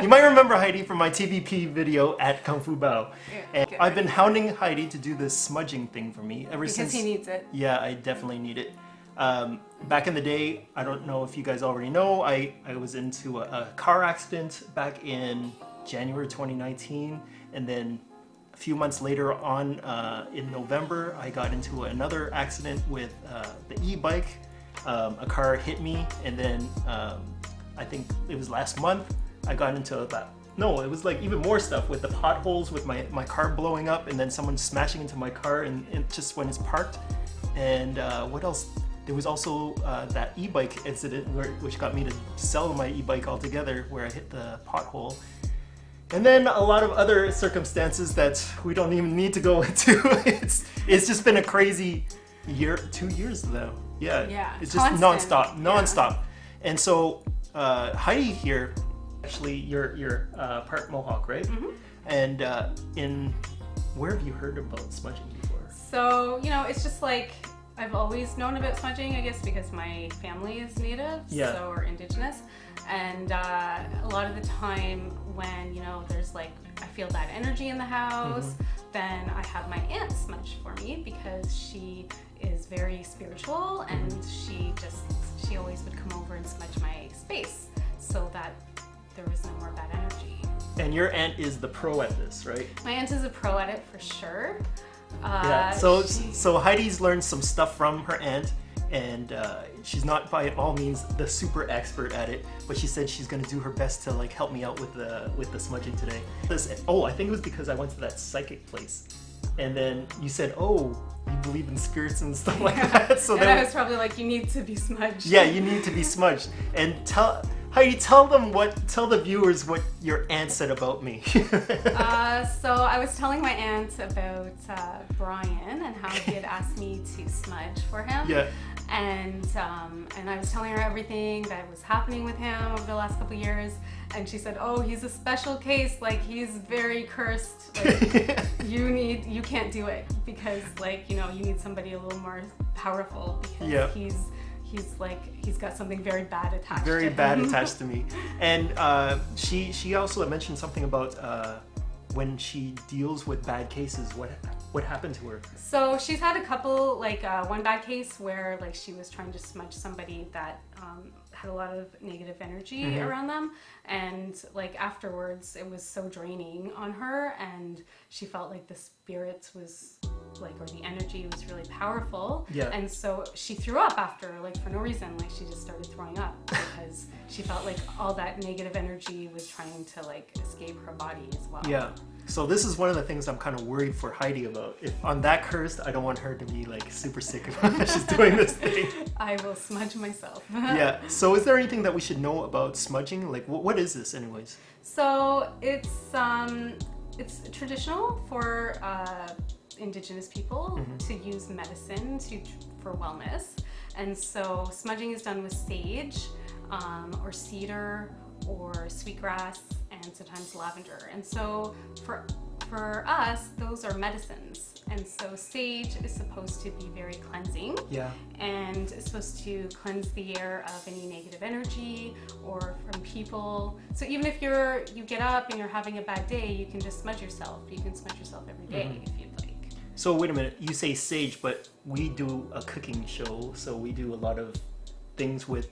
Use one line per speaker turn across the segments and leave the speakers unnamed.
You might remember Heidi from my TVP video at Kung Fu Bao. And I've been hounding Heidi to do this smudging thing for me ever since.
Because he needs it.
Yeah, I definitely need it. Back in the day, I don't know if you guys already know, I was into a car accident back in January 2019, and then a few months later on in November, I got into another accident with the e-bike. A car hit me, and then I think it was last month, I got into that. No, it was like even more stuff with the potholes, with my car blowing up, and then someone smashing into my car and just when it's parked. And what else? There was also that e-bike incident which got me to sell my e-bike altogether, where I hit the pothole. And then a lot of other circumstances that we don't even need to go into. It's just been a crazy year, 2 years now. Yeah. It's just
constant.
nonstop. Yeah. And so Heidi here, actually you're part Mohawk, right? Mm-hmm. And where have you heard about smudging before?
So, it's just like, I've always known about smudging, I guess, because my family is native, so or indigenous. And a lot of the time when, there's like, I feel that energy in the house, then I have my aunt smudge for me because she is very spiritual, and she always would come over and smudge my space so that there was no more bad energy.
And your aunt is the pro at this, right?
My aunt is a pro at it for sure.
So Heidi's learned some stuff from her aunt, and she's not by all means the super expert at it, but she said she's gonna do her best to like help me out with the smudging today. I think it was because I went to that psychic place, and then you said, "Oh, you believe in spirits and stuff like that." So
then I was probably like, "You need to be smudged."
Yeah, you need to be smudged. And Heidi, tell the viewers what your aunt said about me.
So I was telling my aunt about Brian and how he had asked me to smudge for him. Yeah. And I was telling her everything that was happening with him over the last couple of years, and she said, "Oh, he's a special case. Like, he's very cursed. Like, you can't do it because, like, you need somebody a little more powerful because he's got something very bad attached.
Very bad attached to me." And she also mentioned something about when she deals with bad cases. What happened to her?
So she's had a couple, like one bad case where like she was trying to smudge somebody that had a lot of negative energy around them, and like afterwards it was so draining on her, and she felt like the spirits was like, or the energy was really powerful. Yeah. And so she threw up after, like, for no reason. Like, she just started throwing up because she felt like all that negative energy was trying to like escape her body as well.
Yeah. So this is one of the things I'm kind of worried for Heidi about. If I'm that cursed, I don't want her to be like super sick if she's doing this thing.
I will smudge myself.
Yeah. So is there anything that we should know about smudging? Like, what is this anyways?
So it's traditional for indigenous people to use medicine for wellness. And so smudging is done with sage or cedar or sweetgrass and sometimes lavender. And so for us, those are medicines. And so sage is supposed to be very cleansing. Yeah. And it's supposed to cleanse the air of any negative energy or from people. So even if you get up and you're having a bad day, you can just smudge yourself. You can smudge yourself every day if you'd like.
So wait a minute, you say sage, but we do a cooking show, so we do a lot of things with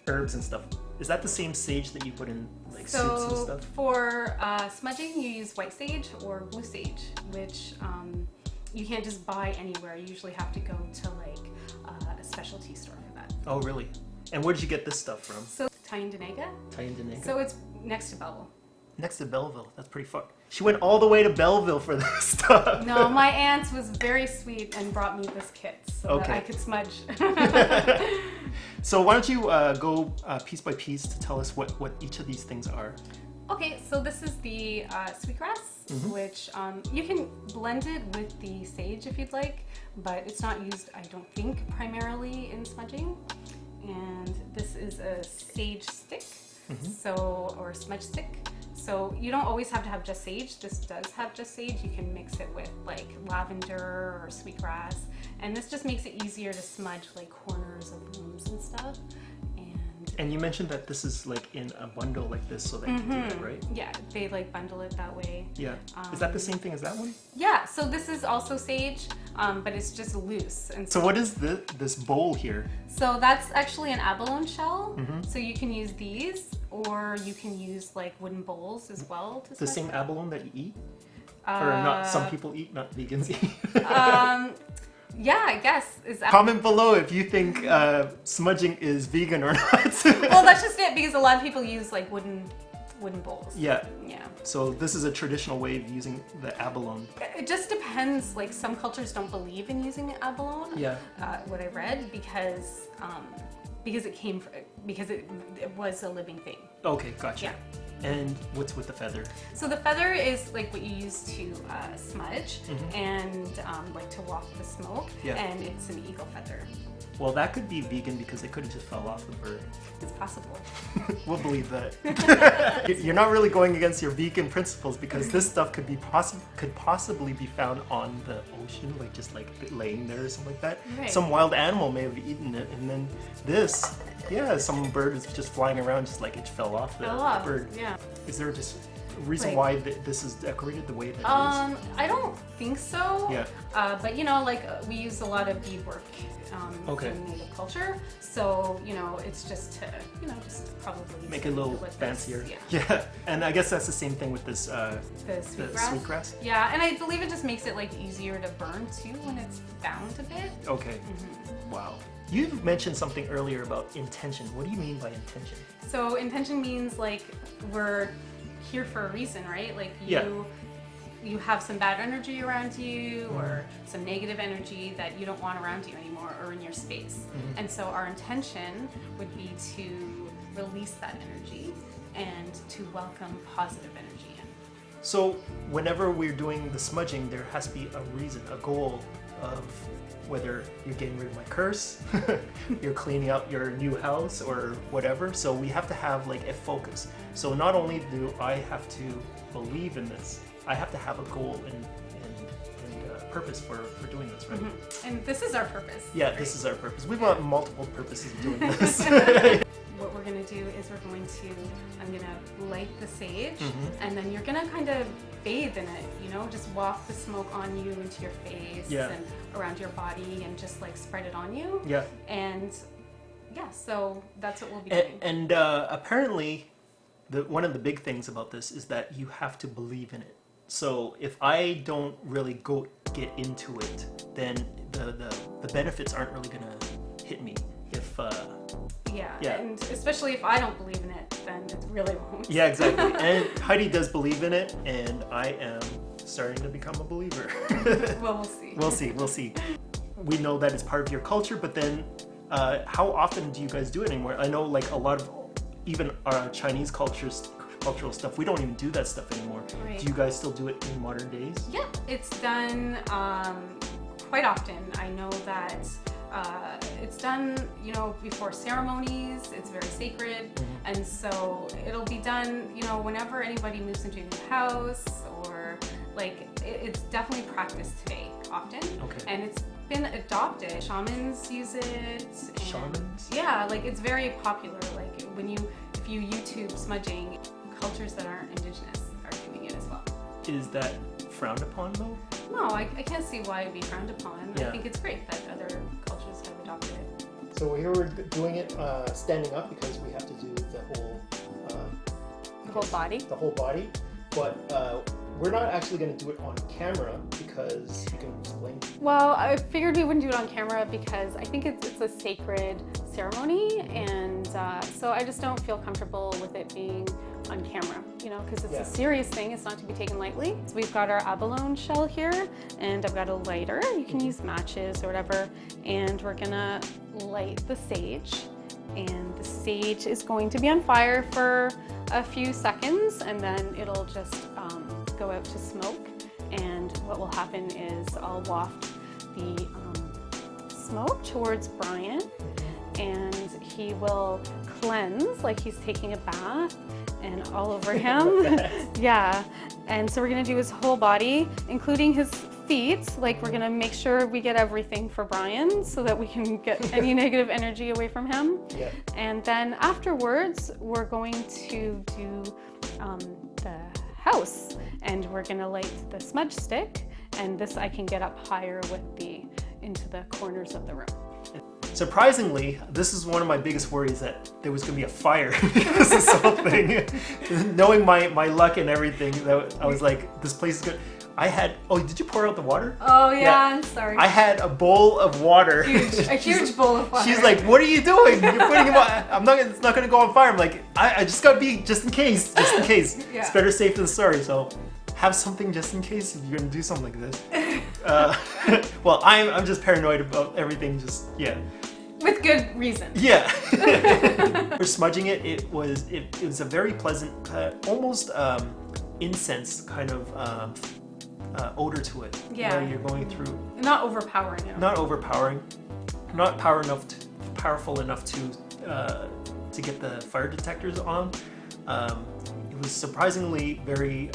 herbs and stuff. Is that the same sage that you put in like soups and stuff?
So for smudging, you use white sage or blue sage, which you can't just buy anywhere. You usually have to go to like a specialty store for that.
Oh, really? And where did you get this stuff from?
So Tyendinaga.
Tyendinaga.
So it's next to Belleville.
Next to Belleville. That's pretty far. She went all the way to Belleville for this stuff.
No, my aunt was very sweet and brought me this kit so that I could smudge.
So why don't you go piece by piece to tell us what each of these things are.
Okay, so this is the sweetgrass, which you can blend it with the sage if you'd like, but it's not used, I don't think, primarily in smudging. And this is a sage stick, or a smudge stick. So you don't always have to have just sage. This does have just sage. You can mix it with like lavender or sweetgrass. And this just makes it easier to smudge like corners of rooms and stuff. And
And you mentioned that this is like in a bundle like this, so that you can do that, right?
Yeah, they like bundle it that way.
Yeah. Is that the same thing as that one?
Yeah, so this is also sage, but it's just loose. And
So what is this bowl here?
so that's actually an abalone shell. So you can use these, or you can use like wooden bowls as well. To
The
smudge.
same abalone that you eat? Or not some people eat, not vegans eat?
Yeah, I guess.
Comment below if you think smudging is vegan or not.
Well, that's just it, because a lot of people use like wooden bowls.
Yeah.
Yeah.
So this is a traditional way of using the abalone.
It just depends. Like some cultures don't believe in using abalone.
Yeah.
What I read because it was a living thing.
Okay, gotcha.
Yeah.
And what's with the feather?
So the feather is like what you use to smudge and like to waft the smoke.
Yeah.
And it's an eagle feather.
Well, that could be vegan because it could have just fell off the bird.
It's possible.
We'll believe that. You're not really going against your vegan principles because this stuff could possibly be found on the ocean, like just like laying there or something like that.
Right.
Some wild animal may have eaten it, and then this, yeah, some bird is just flying around, just like it fell off the bird.
Yeah.
Is there just a reason
Like-
why this is decorated the way that it is?
I don't think so.
Yeah.
But you know, like we use a lot of beadwork
Okay.
in native culture, so you know, it's just to just probably
Make it a little
with this.
fancier.
Yeah.
Yeah, and I guess that's the same thing with this
The
the
sweetgrass.
sweetgrass.
Yeah, and I believe it just makes it like easier to burn too when it's bound a bit.
Okay. Wow. You mentioned something earlier about intention. What do you mean by intention?
So intention means like we're here for a reason, right? Like you have some bad energy around you or some negative energy that you don't want around you anymore or in your space. And so our intention would be to release that energy and to welcome positive energy in.
So whenever we're doing the smudging, there has to be a reason, a goal of whether you're getting rid of my curse, you're cleaning up your new house or whatever. So we have to have like a focus. So not only do I have to believe in this, I have to have a goal and purpose for doing this, right?
And this is our purpose.
Yeah, this is our purpose. We've got multiple purposes of doing this.
What we're gonna do is I'm gonna light the sage, and then you're gonna kind of bathe in it, you know, just waft the smoke on you into your face and around your body and just like spread it on you.
Yeah.
And yeah, so that's what we'll be doing.
And apparently, one of the big things about this is that you have to believe in it. So if I don't really get into it, then the benefits aren't really gonna hit me. If
yeah, and especially if I don't believe in it, then it really won't.
Yeah, exactly. And Heidi does believe in it, and I am starting to become a believer.
Well, we'll see.
We'll see. We know that it's part of your culture, but then how often do you guys do it anymore? I know like a lot of even our Chinese cultural stuff, we don't even do that stuff anymore.
Right.
Do you guys still do it in modern days?
Yeah, it's done quite often. I know that it's done, you know, before ceremonies. It's very sacred, and so it'll be done, you know, whenever anybody moves into a new house or like it's definitely practiced today often.
Okay.
And it's been adopted. Shamans use it. And
Shamans?
yeah, like it's very popular. Like if you YouTube smudging, cultures that aren't indigenous are doing it as well.
Is that frowned upon though?
No, I can't see why it'd be frowned upon.
Yeah.
I think it's great that other cultures have adopted it.
So here we're doing it standing up because we have to do the whole
body?
The whole body. But we're not actually going to do it on camera because you can explain.
Well, I figured we wouldn't do it on camera because I think it's a sacred ceremony, and so I just don't feel comfortable with it being on camera, you know, because it's a serious thing. It's not to be taken lightly. So we've got our abalone shell here, and I've got a lighter. You can use matches or whatever, and we're gonna light the sage. And the sage is going to be on fire for a few seconds, and then it'll just go out to smoke. And what will happen is I'll waft the smoke towards Brian, and he will cleanse like he's taking a bath, and all over him. Yeah, and so we're gonna do his whole body, including his feet, like we're gonna make sure we get everything for Brian so that we can get any negative energy away from him.
Yeah.
And then afterwards, we're going to do the house, and we're gonna light the smudge stick, and this I can get up higher into the corners of the room.
Surprisingly, this is one of my biggest worries, that there was going to be a fire because of this whole thing. Knowing my luck and everything, I was like, this place is good. Oh, did you pour out the water?
Oh yeah, I'm sorry.
I had a bowl of water.
A huge bowl of water.
She's like, what are you doing? You're putting him on, it's not going to go on fire. I'm like, I just got to be, just in case.
Yeah.
It's better safe than sorry. So have something just in case if you're going to do something like this. Well, I'm just paranoid about everything,
with good reason.
Yeah. For smudging it was a very pleasant, almost incense kind of odor to it.
Yeah.
Where you're going through.
Not overpowering at all.
Not overpowering. Not powerful enough to get the fire detectors on. It was surprisingly very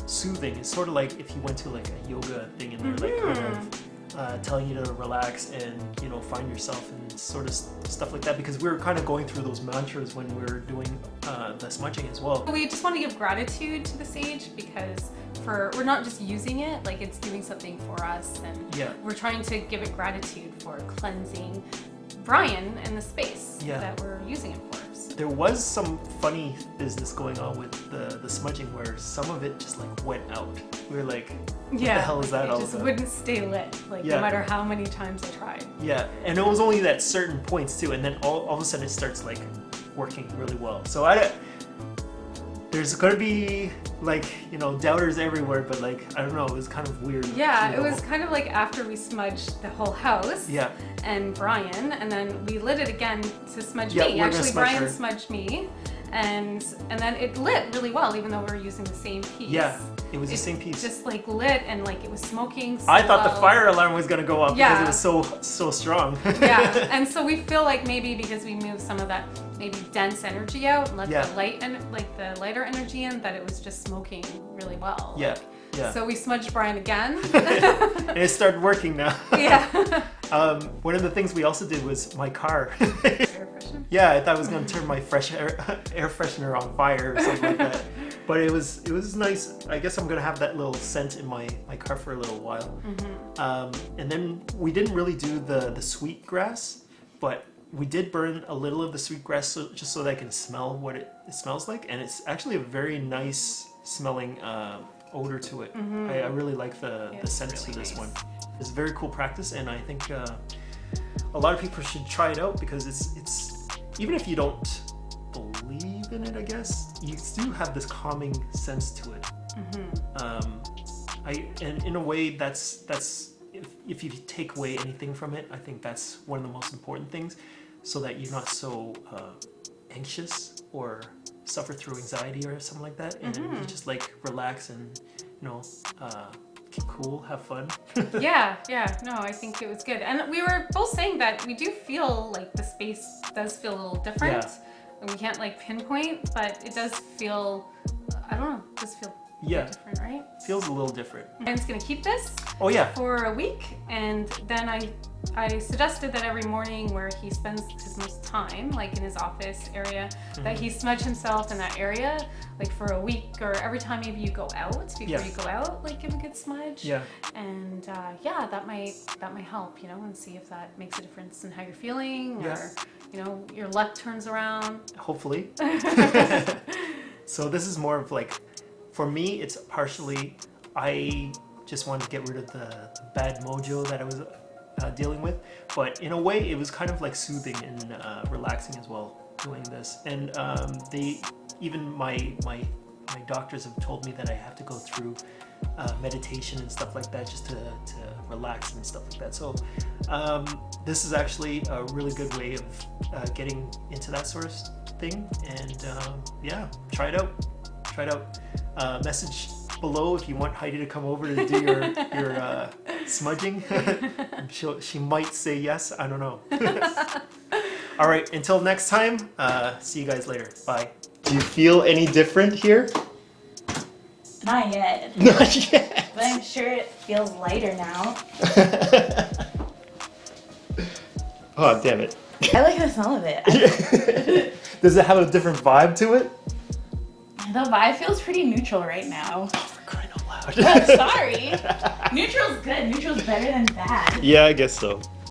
soothing. It's sort of like if you went to like a yoga thing and they're like kind of telling you to relax and find yourself and sort of stuff like that, because we were kind of going through those mantras when we were doing the smudging as well.
We just want to give gratitude to the sage because we're not just using it, like it's doing something for us, and we're trying to give it gratitude for cleansing Brian and the space that we're using it for.
There was some funny business going on with the smudging where some of it just like went out. We were like, what the hell is that all about?
It just wouldn't stay lit, no matter how many times I tried.
Yeah, and it was only at certain points too, and then all of a sudden it starts like working really well. So there's gonna be doubters everywhere, but I don't know, it was kind of weird.
Yeah, it was kind of like after we smudged the whole house.
Yeah.
And Brian, and then we lit it again to smudge
me.
Actually, Brian smudged me, and then it lit really well, even though we were using the same piece.
Yeah, it was the same piece.
Just lit and it was smoking. So
I thought the fire alarm was gonna go off because it was so strong.
Yeah, and so we feel like maybe because we moved some of that maybe dense energy out and let the light and the lighter energy in, that it was just smoking really well.
Yeah. Yeah.
So we smudged Brian again.
And it started working now.
Yeah.
One of the things we also did was my car.
Air freshener?
Yeah, I thought I was going to turn my air freshener on fire or something like that. But it was nice. I guess I'm going to have that little scent in my car for a little while. Mm-hmm. And then we didn't really do the sweet grass, but we did burn a little of the sweet grass just so that I can smell what it smells like. And it's actually a very nice smelling odor to it. Mm-hmm. I really like the scent to this one. It's a very cool practice, and I think a lot of people should try it out because it's even if you don't believe in it, I guess you do have this calming sense to it. Mm-hmm. And in a way that's if you take away anything from it, I think that's one of the most important things, so that you're not so anxious or suffer through anxiety or something like that, and you just relax and keep cool, have fun.
Yeah, no, I think it was good. And we were both saying that we do feel like the space does feel a little different. And we can't pinpoint, but it does feel, I don't know, does feel different, right?
Feels a little different.
Ben's gonna keep this for a week, and then I suggested that every morning where he spends his most time, in his office area, that he smudge himself in that area, for a week, or every time maybe you go out, before you go out, give a good smudge. Yeah. And that might help, and see if that makes a difference in how you're feeling, or your luck turns around.
Hopefully. So this is more of for me, it's partially, I just wanted to get rid of the bad mojo that I was dealing with, but in a way it was kind of soothing and relaxing as well doing this. And even my doctors have told me that I have to go through meditation and stuff like that just to relax and stuff like that. So this is actually a really good way of getting into that sort of thing. And try it out. Message below if you want Heidi to come over to do your smudging. She might say yes. I don't know. All right. Until next time. See you guys later. Bye. Do you feel any different here?
Not yet.
Not yet.
But I'm sure it feels lighter now.
Oh, damn it.
I like the smell of it.
Does it have a different vibe to it?
The vibe feels pretty neutral right now.
For crying out loud.
Oh, sorry. Neutral's good. Neutral's better than bad.
Yeah, I guess so.